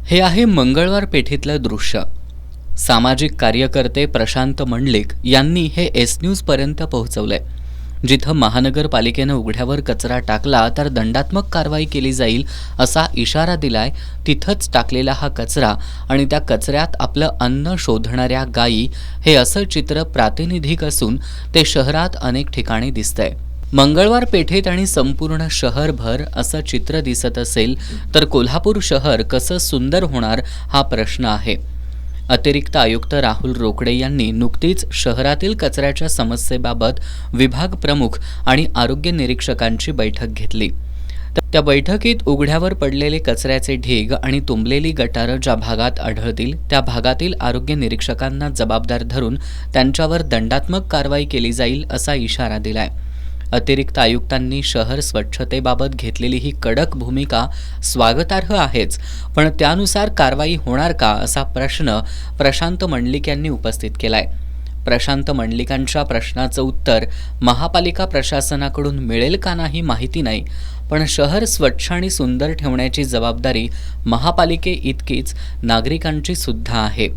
हे आहे मंगळवार पेठेतलं दृश्य. सामाजिक कार्यकर्ते प्रशांत मंडलिक यांनी हे एस न्यूज पर्यंत पोहोचवलंय. जिथं महानगरपालिकेनं उघड्यावर कचरा टाकला तर दंडात्मक कारवाई केली जाईल असा इशारा दिलाय. तिथंच टाकलेला हा कचरा आणि त्या कचऱ्यात आपलं अन्न शोधणाऱ्या गायी, हे असं चित्र प्रातिनिधिक असून ते शहरात अनेक ठिकाणी दिसतंय. मंगळवार पेठेत आणि संपूर्ण शहरभर असं चित्र दिसत असेल तर कोल्हापूर शहर कसं सुंदर होणार हा प्रश्न आहे. अतिरिक्त आयुक्त राहुल रोकडे यांनी नुकतीच शहरातील कचऱ्याच्या समस्येबाबत विभाग प्रमुख आणि आरोग्य निरीक्षकांची बैठक घेतली. त्या बैठकीत उघड्यावर पडलेले कचऱ्याचे ढीग आणि तुंबलेली गटारं ज्या भागात आढळतील त्या भागातील आरोग्य निरीक्षकांना जबाबदार धरून त्यांच्यावर दंडात्मक कारवाई केली जाईल असा इशारा दिलाय. अतिरिक्त आयुक्तांनी शहर स्वच्छतेबाबत घेतलेली ही कडक भूमिका स्वागतार्ह आहेच, पण त्यानुसार कारवाई होणार का असा प्रश्न प्रशांत मंडलिक यांनी उपस्थित केलाय. प्रशांत मंडलिकांच्या प्रश्नाचं उत्तर महापालिका प्रशासनाकडून मिळेल का नाही माहिती नाही, पण शहर स्वच्छ आणि सुंदर ठेवण्याची जबाबदारी महापालिके इतकीच नागरिकांची सुद्धा आहे.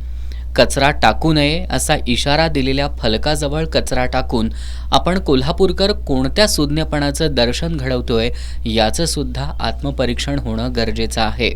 कचरा टाकू नये असा इशारा दिलेल्या फलकाजवळ कचरा टाकून आपण कोल्हापूरकर कोणत्या सुज्ञपणाचं दर्शन घडवतोय याचं सुद्धा आत्मपरीक्षण होणं गरजेचं आहे.